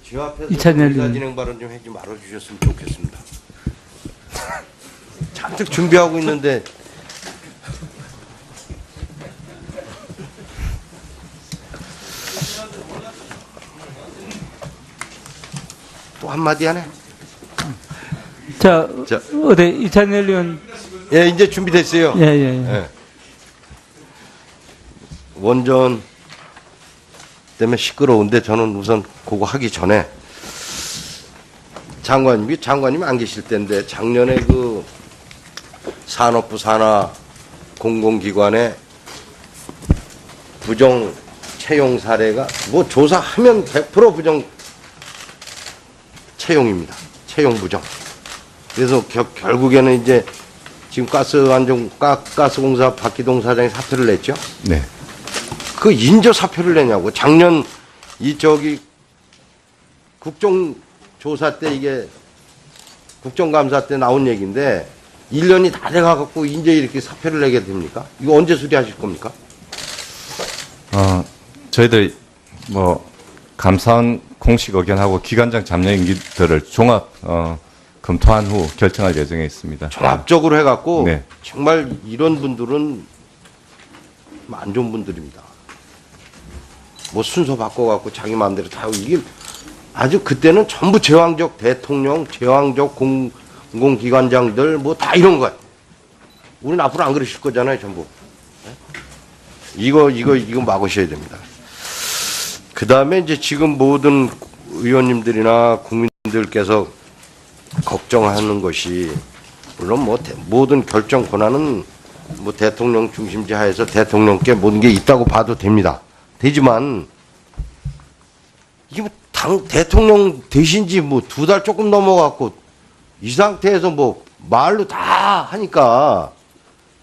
제 앞에서 이찬열 의사 의원. 진행 발언 좀 하지 말아주셨으면 좋겠습니다. 잔뜩 준비하고 있는데 또 한마디 하네. 자, 자. 어디 이찬열 의원. 예, 이제 준비됐어요. 예, 예, 예. 예. 원전 때문에 시끄러운데 저는 우선 그거 하기 전에 장관님이 안 계실 때인데 작년에 그 산업부 산하 공공기관의 부정 채용 사례가 뭐 조사하면 100% 부정 채용입니다. 채용 부정. 그래서 결국에는 이제 지금 가스공사 박기동 사장이 사표를 냈죠. 네. 그 인저 사표를 내냐고. 작년 국정조사 때 이게 국정감사 때 나온 얘기인데 1년이 다 돼가갖고 이제 이렇게 사표를 내게 됩니까? 이거 언제 수리하실 겁니까? 저희들 뭐 감사원 공식 의견하고 기관장 잡려 임기들을 종합 검토한 후 결정할 예정에 있습니다. 종합적으로 해갖고 네. 정말 이런 분들은 안 좋은 분들입니다. 뭐 순서 바꿔갖고 자기 마음대로 다 하고 이게 아주 그때는 전부 제왕적 대통령, 제왕적 공공기관장들 뭐 다 이런 것. 우리는 앞으로 안 그러실 거잖아요, 전부. 이거 막으셔야 됩니다. 그 다음에 이제 지금 모든 의원님들이나 국민들께서 걱정하는 것이 물론 뭐 모든 결정 권한은 뭐 대통령 중심제 하에서 대통령께 모든 게 있다고 봐도 됩니다. 되지만 이게 뭐 대통령 되신지 뭐 2달 조금 넘어갔고 이 상태에서 뭐 말로 다 하니까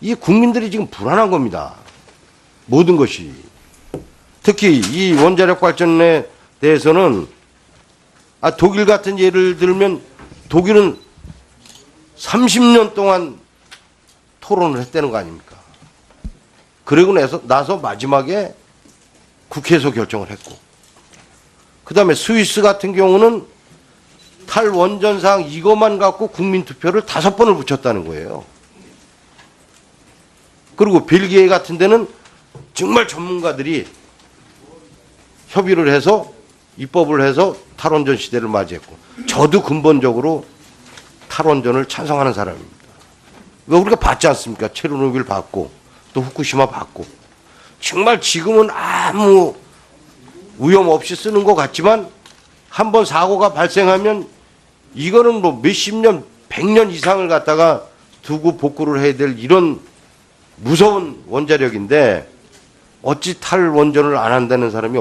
이 국민들이 지금 불안한 겁니다. 모든 것이. 특히 이 원자력 발전에 대해서는 독일 같은 예를 들면 독일은 30년 동안 토론을 했다는 거 아닙니까? 그러고 나서 마지막에 국회에서 결정을 했고, 그 다음에 스위스 같은 경우는 탈원전상 이것만 갖고 국민투표를 5번을 붙였다는 거예요. 그리고 벨기에 같은 데는 정말 전문가들이 협의를 해서 입법을 해서 탈원전 시대를 맞이했고, 저도 근본적으로 탈원전을 찬성하는 사람입니다. 왜 우리가 받지 않습니까? 체르노빌 받고 또 후쿠시마 받고. 정말 지금은 아무 위험 없이 쓰는 것 같지만 한번 사고가 발생하면 이거는 뭐 몇십 년, 100년 이상을 갖다가 두고 복구를 해야 될 이런 무서운 원자력인데 어찌 탈원전을 안 한다는 사람이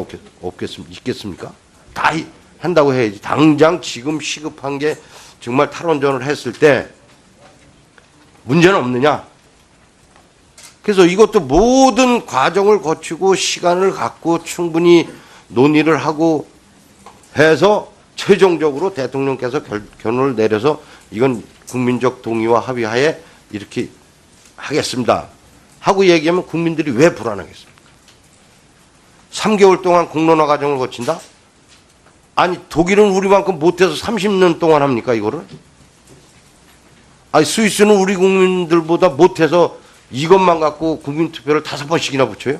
있겠습니까? 다 한다고 해야지. 당장 지금 시급한 게 정말 탈원전을 했을 때 문제는 없느냐? 그래서 이것도 모든 과정을 거치고 시간을 갖고 충분히 논의를 하고 해서 최종적으로 대통령께서 결론을 내려서 이건 국민적 동의와 합의하에 이렇게 하겠습니다 하고 얘기하면 국민들이 왜 불안하겠습니까? 3개월 동안 공론화 과정을 거친다? 아니 독일은 우리만큼 못해서 30년 동안 합니까 이거를? 아니 스위스는 우리 국민들보다 못해서 이것만 갖고 국민투표를 5번씩이나 붙여요?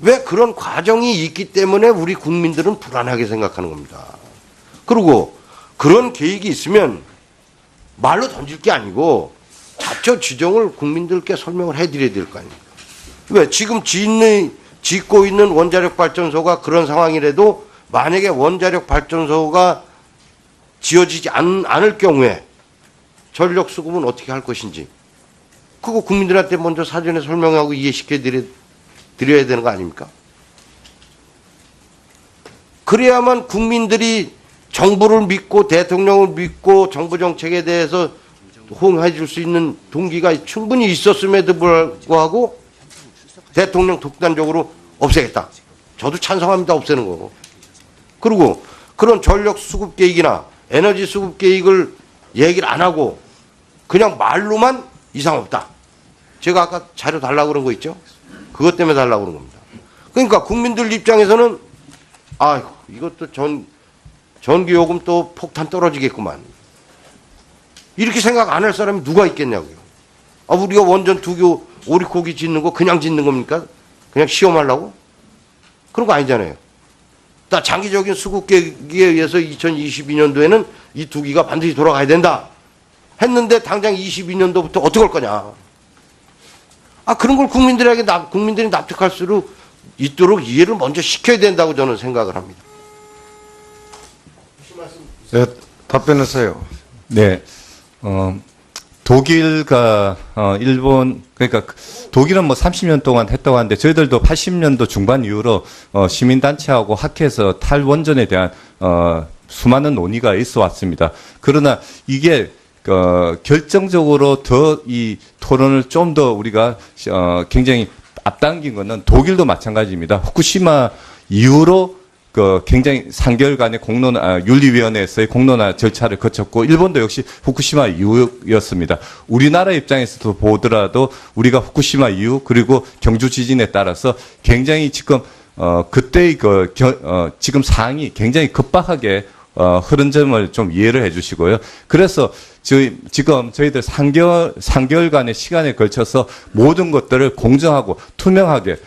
왜 그런 과정이 있기 때문에 우리 국민들은 불안하게 생각하는 겁니다. 그리고 그런 계획이 있으면 말로 던질 게 아니고 자처 지정을 국민들께 설명을 해드려야 될 거 아닙니까? 왜 지금 짓고 있는 원자력 발전소가 그런 상황이라도 만약에 원자력 발전소가 지어지지 않을 경우에 전력 수급은 어떻게 할 것인지 그거 국민들한테 먼저 사전에 설명하고 이해시켜 드려야 되는 거 아닙니까? 그래야만 국민들이 정부를 믿고 대통령을 믿고 정부 정책에 대해서 호응해 줄 수 있는 동기가 충분히 있었음에도 불구하고 대통령 독단적으로 없애겠다. 저도 찬성합니다. 없애는 거고. 그리고 그런 전력 수급 계획이나 에너지 수급 계획을 얘기를 안 하고 그냥 말로만 이상 없다. 제가 아까 자료 달라고 그런 거 있죠? 그것 때문에 달라고 그런 겁니다. 그러니까 국민들 입장에서는 아이고, 이것도 전기요금 또 폭탄 떨어지겠구만. 이렇게 생각 안 할 사람이 누가 있겠냐고요. 아, 우리가 원전 두교 오리고기 짓는 거 그냥 짓는 겁니까? 그냥 시험하려고? 그런 거 아니잖아요. 나 장기적인 수급 계획에 의해서 2022년도에는 이 두 기가 반드시 돌아가야 된다 했는데 당장 22년도부터 어떻게 할 거냐. 아, 그런 걸 국민들이 납득할 수 있도록 이해를 먼저 시켜야 된다고 저는 생각을 합니다. 네, 답변하세요. 네. 독일과 일본, 그러니까 독일은 뭐 30년 동안 했다고 하는데 저희들도 80년도 중반 이후로 시민단체하고 학회에서 탈원전에 대한 수많은 논의가 있어 왔습니다. 그러나 이게 결정적으로 더 이 토론을 좀 더 우리가 굉장히 앞당긴 것은 독일도 마찬가지입니다. 후쿠시마 이후로 굉장히 3개월간의 윤리위원회에서의 공론화 절차를 거쳤고, 일본도 역시 후쿠시마 이후였습니다. 우리나라 입장에서도 보더라도 우리가 후쿠시마 이후 그리고 경주 지진에 따라서 굉장히 지금 그때의 지금 상황이 굉장히 급박하게 흐른 점을 좀 이해를 해주시고요. 그래서 지금 저희들 3개월간의 시간에 걸쳐서 모든 것들을 공정하고 투명하게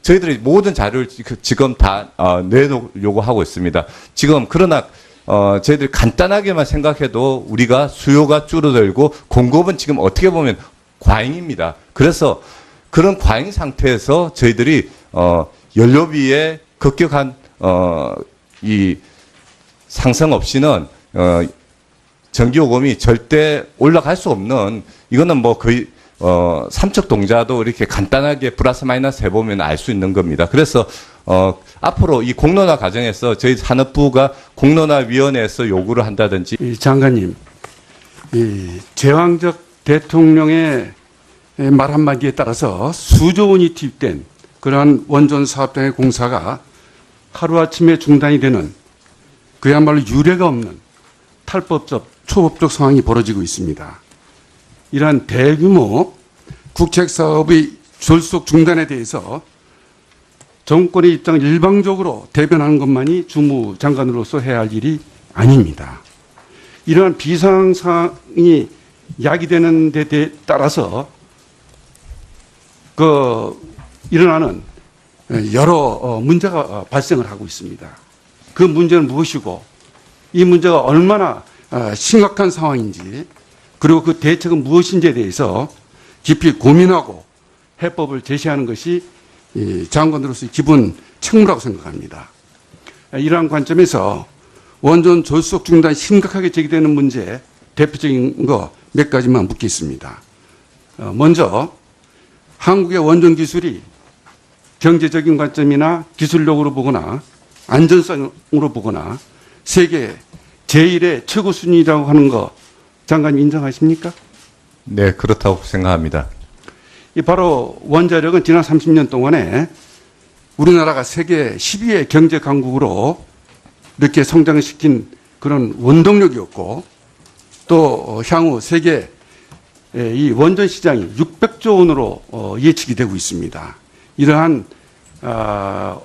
저희들이 모든 자료를 지금 다 내놓으려고 하고 있습니다. 지금 그러나 저희들이 간단하게만 생각해도 우리가 수요가 줄어들고 공급은 지금 어떻게 보면 과잉입니다. 그래서 그런 과잉 상태에서 저희들이 연료비의 급격한 이 상승 없이는 전기요금이 절대 올라갈 수 없는, 이거는 뭐 거의 삼척 동자도 이렇게 간단하게 플러스 마이너스 해보면 알 수 있는 겁니다. 그래서 앞으로 이 공론화 과정에서 저희 산업부가 공론화위원회에서 요구를 한다든지. 장관님, 제왕적 대통령의 말 한마디에 따라서 수조 원이 투입된 그러한 원전 사업 등의 공사가 하루아침에 중단이 되는 그야말로 유례가 없는 탈법적, 초법적 상황이 벌어지고 있습니다. 이러한 대규모 국책사업의 졸속 중단에 대해서 정권의 입장을 일방적으로 대변하는 것만이 주무장관으로서 해야 할 일이 아닙니다. 이러한 비상상황이 야기되는 데 따라서 일어나는 여러 문제가 발생을 하고 있습니다. 그 문제는 무엇이고 이 문제가 얼마나 심각한 상황인지, 그리고 그 대책은 무엇인지에 대해서 깊이 고민하고 해법을 제시하는 것이 장관으로서의 기본 책무라고 생각합니다. 이러한 관점에서 원전 졸속 중단 심각하게 제기되는 문제 대표적인 거 몇 가지만 묻겠습니다. 먼저 한국의 원전 기술이 경제적인 관점이나 기술력으로 보거나 안전성으로 보거나 세계 제1의 최고 순위라고 하는 거 장관님 인정하십니까? 네, 그렇다고 생각합니다. 이 바로 원자력은 지난 30년 동안에 우리나라가 세계 10위의 경제 강국으로 이렇게 성장시킨 그런 원동력이었고, 또 향후 세계 이 원전 시장이 600조 원으로 예측이 되고 있습니다. 이러한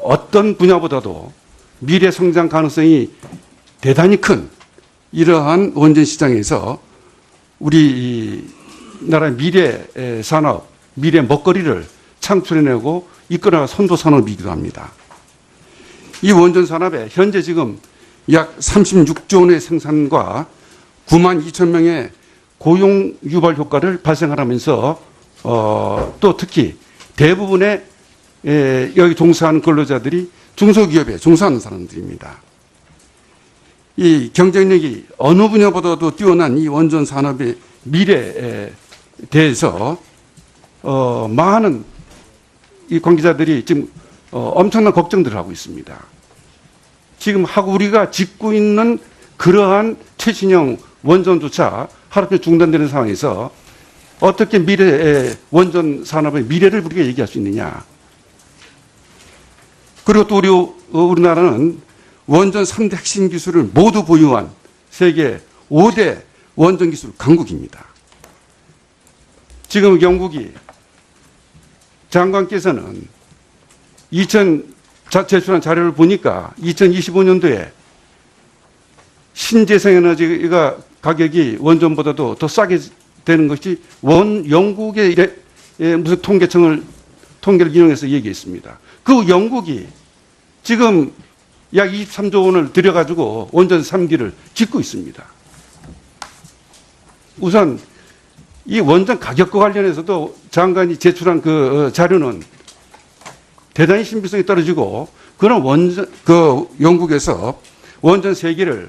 어떤 분야보다도 미래 성장 가능성이 대단히 큰 이러한 원전 시장에서 우리나라 미래 산업, 미래 먹거리를 창출해내고 이끌어갈 선도 산업이기도 합니다. 이 원전 산업에 현재 지금 약 36조 원의 생산과 9만 2천 명의 고용 유발 효과를 발생하면서 또 특히 대부분의 여기 종사하는 근로자들이 중소기업에 종사하는 사람들입니다. 이 경쟁력이 어느 분야보다도 뛰어난 이 원전 산업의 미래에 대해서 많은 이 관계자들이 지금 엄청난 걱정들을 하고 있습니다. 지금 우리가 짓고 있는 그러한 최신형 원전조차 하루종일 중단되는 상황에서 어떻게 미래의 원전 산업의 미래를 우리가 얘기할 수 있느냐. 그리고 또 우리나라는 원전 3대 핵심 기술을 모두 보유한 세계 5대 원전 기술 강국입니다. 지금 영국이 장관께서는 제출한 자료를 보니까 2025년도에 신재생에너지가 가격이 원전보다도 더 싸게 되는 것이 영국의 무슨 통계를 이용해서 얘기했습니다. 그 영국이 지금 약 23조 원을 들여가지고 원전 3기를 짓고 있습니다. 우선 이 원전 가격과 관련해서도 장관이 제출한 그 자료는 대단히 신빙성이 떨어지고 그런 영국에서 원전 3기를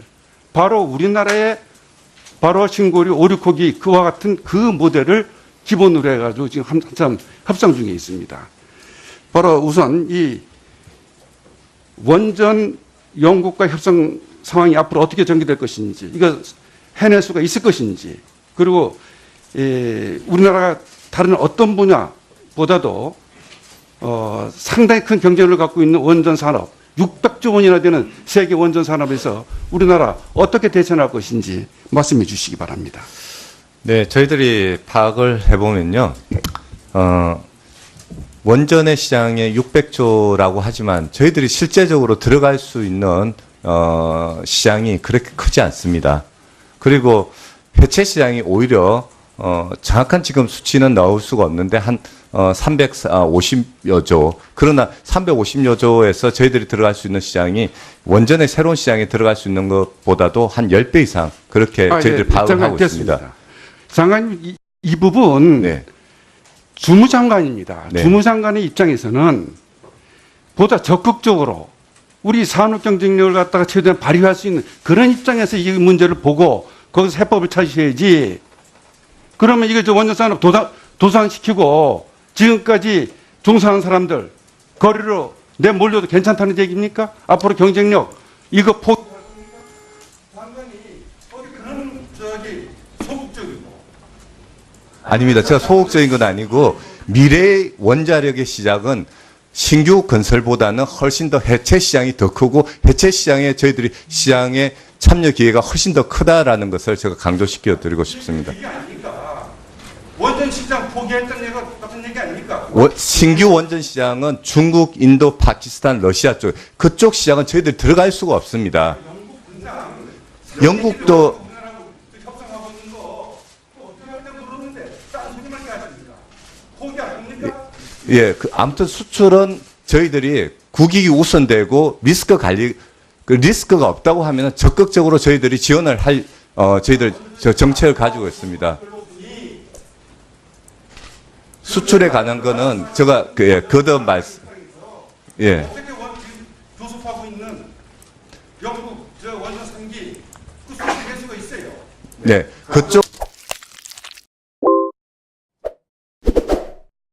바로 우리나라의 바로 신고리 5, 6호기 그와 같은 그 모델을 기본으로 해가지고 지금 한참 협상 중에 있습니다. 바로 우선 이 원전 영국과 협상 상황이 앞으로 어떻게 전개될 것인지, 이거 해낼 수가 있을 것인지, 그리고 우리나라가 다른 어떤 분야보다도 상당히 큰 경쟁력을 갖고 있는 원전 산업, 600조 원이나 되는 세계 원전 산업에서 우리나라 어떻게 대처할 것인지 말씀해 주시기 바랍니다. 네, 저희들이 파악을 해보면요, 원전의 시장에 600조라고 하지만 저희들이 실제적으로 들어갈 수 있는 시장이 그렇게 크지 않습니다. 그리고 해체 시장이 오히려 정확한 지금 수치는 넣을 수가 없는데 한 350여 조. 그러나 350여 조에서 저희들이 들어갈 수 있는 시장이 원전의 새로운 시장에 들어갈 수 있는 것보다도 한 10배 이상 그렇게 저희들이 파악을 하고 있습니다. 장관님, 이 부분 네. 주무장관입니다. 네. 주무장관의 입장에서는 보다 적극적으로 우리 산업 경쟁력을 갖다가 최대한 발휘할 수 있는 그런 입장에서 이 문제를 보고 거기서 해법을 찾으셔야지. 그러면 이거 원전 산업 도산시키고 지금까지 종사하는 사람들 거리로 내몰려도 괜찮다는 얘기입니까? 앞으로 경쟁력 이거 장관이 어디 그런 소극적이고. 아닙니다. 제가 소극적인 건 아니고 미래의 원자력의 시작은 신규 건설보다는 훨씬 더 해체 시장이 더 크고 해체 시장에 저희들이 시장에 참여 기회가 훨씬 더 크다라는 것을 제가 강조시켜 드리고 싶습니다. 이게 아닙니까? 원전 시장 포기했던 얘기가 똑같은 얘기 아닙니까? 신규 원전 시장은 중국, 인도, 파키스탄, 러시아 쪽 그쪽 시장은 저희들 들어갈 수가 없습니다. 영국도 협상하고 있는 거 어떻게 할 때 모르는데 딴 소리만 하십니까? 포기 안 합니까? 예, 아무튼 수출은 저희들이 국익이 우선되고 리스크 관리 그 리스크가 없다고 하면 적극적으로 저희들이 지원을 할 저희들 정책을 가지고 있습니다. 수출에 관한 거는 제가 거듭 말씀. 예. 어떻게 교섭하고 있는 영국 원전 3기 그 수출 개수가 있어요. 네. 그쪽